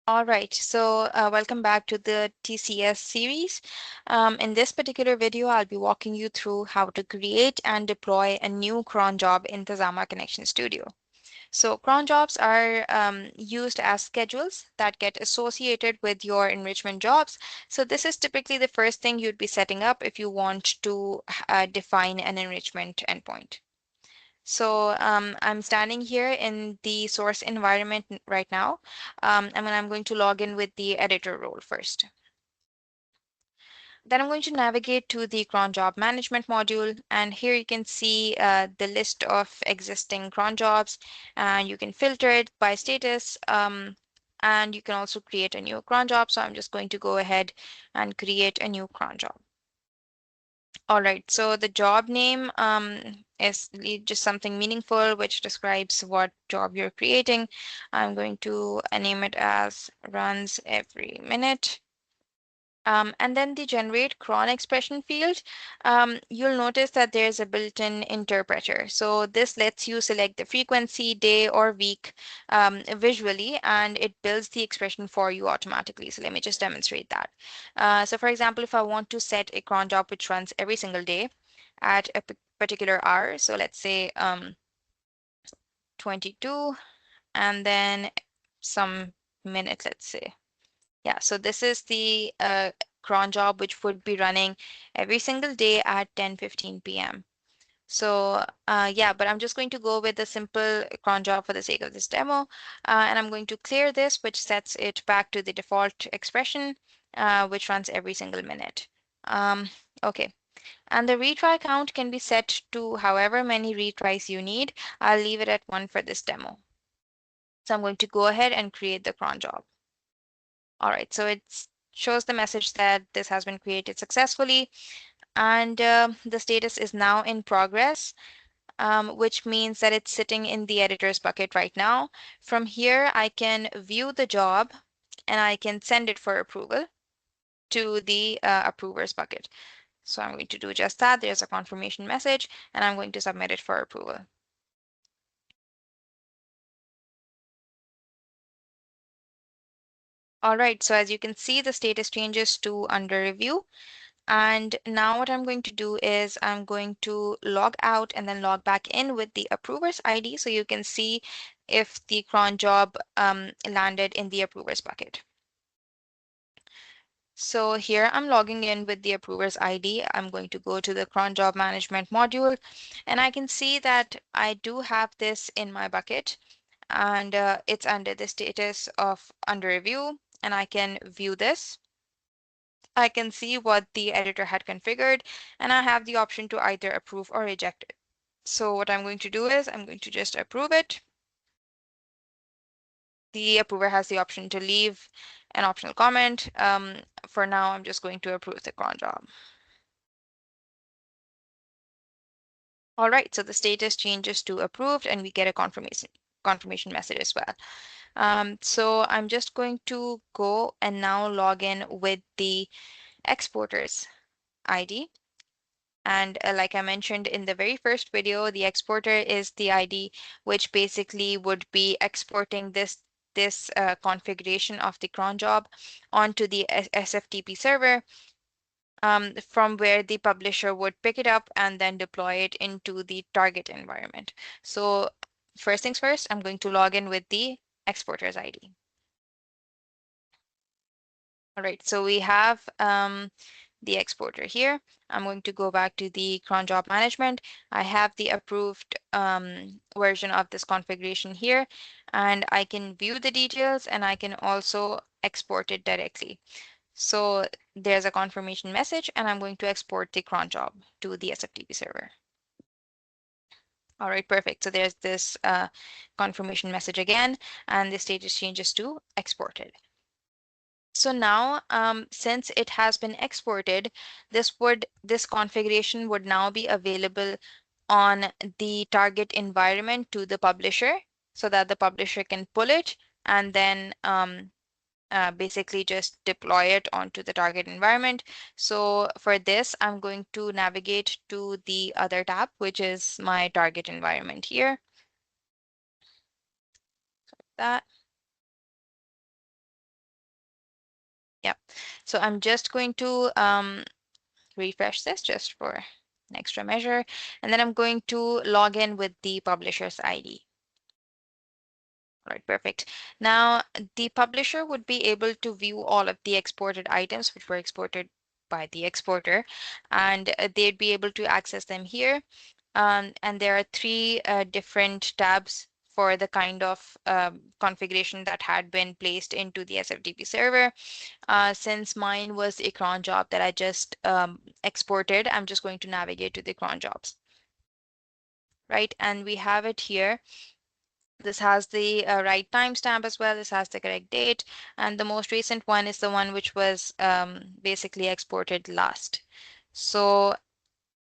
All right, so welcome back to the TCS series. In this particular video, I'll be walking you through how to create and deploy a new cron job in the Zama Connection Studio. So cron jobs are used as schedules that get associated with your enrichment jobs. So this is typically the first thing you'd be setting up if you want to define an enrichment endpoint. So I'm standing here in the source environment right now. I'm going to log in with the editor role first. Then I'm going to navigate to the cron job management module. And here you can see the list of existing cron jobs. And you can filter it by status. And you can also create a new cron job. So I'm just going to go ahead and create a new cron job. All right, so the job name is just something meaningful, which describes what job you're creating. I'm going to name it as runs every minute. And then the generate cron expression field, you'll notice that there's a built-in interpreter. So this lets you select the frequency, day, or week visually, and it builds the expression for you automatically. So let me just demonstrate that. So for example, if I want to set a cron job which runs every single day at a particular hour, so let's say 22, and then some minute, let's say. Yeah, so this is the cron job which would be running every single day at 10:15 p.m. So yeah, but I'm just going to go with a simple cron job for the sake of this demo. And I'm going to clear this, which sets it back to the default expression, which runs every single minute. Okay. And the retry count can be set to however many retries you need. I'll leave it at 1 for this demo. So I'm going to go ahead and create the cron job. All right, so it shows the message that this has been created successfully, and the status is now in progress, which means that it's sitting in the editor's bucket right now. From here, I can view the job and I can send it for approval to the approvers bucket. So I'm going to do just that. There's a confirmation message, and I'm going to submit it for approval. All right, so as you can see, the status changes to under review. And now what I'm going to do is I'm going to log out and then log back in with the approver's ID so you can see if the cron job landed in the approvers bucket. So here I'm logging in with the approver's ID. I'm going to go to the cron job management module, and I can see that I do have this in my bucket, and it's under the status of under review, and I can view this. I can see what the editor had configured, and I have the option to either approve or reject it. So what I'm going to do is I'm going to just approve it. The approver has the option to leave an optional comment. For now, I'm just going to approve the cron job. All right, so the status changes to approved, and we get a confirmation message as well. So I'm just going to go and now log in with the exporter's ID. And like I mentioned in the very first video, the exporter is the ID which basically would be exporting this configuration of the cron job onto the SFTP server, from where the publisher would pick it up and then deploy it into the target environment. So first things first, I'm going to log in with the exporter's ID. All right, so we have the exporter here. I'm going to go back to the cron job management. I have the approved version of this configuration here, and I can view the details and I can also export it directly. So there's a confirmation message, and I'm going to export the cron job to the SFTP server. All right, perfect. So there's this confirmation message again, and the status changes to exported. So now, since it has been exported, this configuration would now be available on the target environment to the publisher, so that the publisher can pull it and then basically just deploy it onto the target environment. So for this, I'm going to navigate to the other tab, which is my target environment here. That. So I'm just going to refresh this just for an extra measure. And then I'm going to log in with the publisher's ID. All right, perfect. Now, the publisher would be able to view all of the exported items which were exported by the exporter, and they'd be able to access them here. And there are three different tabs for the kind of configuration that had been placed into the SFTP server. Since mine was a cron job that I just exported, I'm just going to navigate to the cron jobs, right? And we have it here. This has the right timestamp as well. This has the correct date. And the most recent one is the one which was basically exported last. So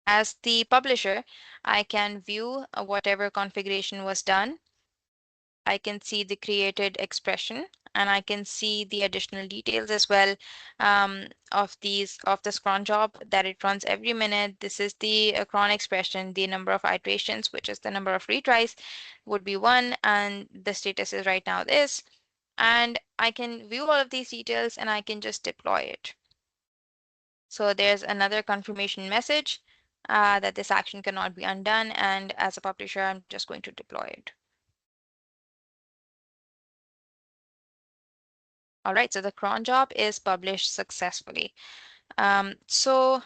as the publisher, I can view whatever configuration was done. I can see the created expression, and I can see the additional details as well of this cron job, that it runs every minute. This is the cron expression. The number of iterations, which is the number of retries, would be 1, and the status is right now this. And I can view all of these details, and I can just deploy it. So there's another confirmation message that this action cannot be undone, and as a publisher, I'm just going to deploy it. All right, so the cron job is published successfully. So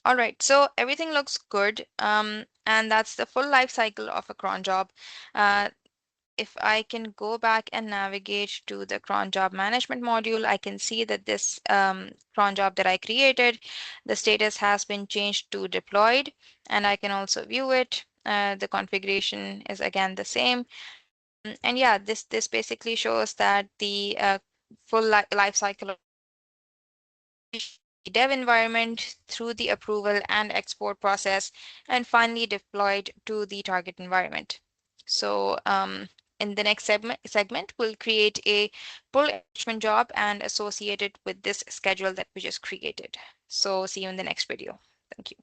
all right, so everything looks good. And that's the full life cycle of a cron job. Uh, if I can go back and navigate to the cron job management module, I can see that this cron job that I created, the status has been changed to deployed, and I can also view it. The configuration is again the same. And yeah, this basically shows that the full life cycle of the dev environment through the approval and export process, and finally deployed to the target environment. So in the next segment, we'll create a pull enrichment job and associate it with this schedule that we just created. So see you in the next video. Thank you.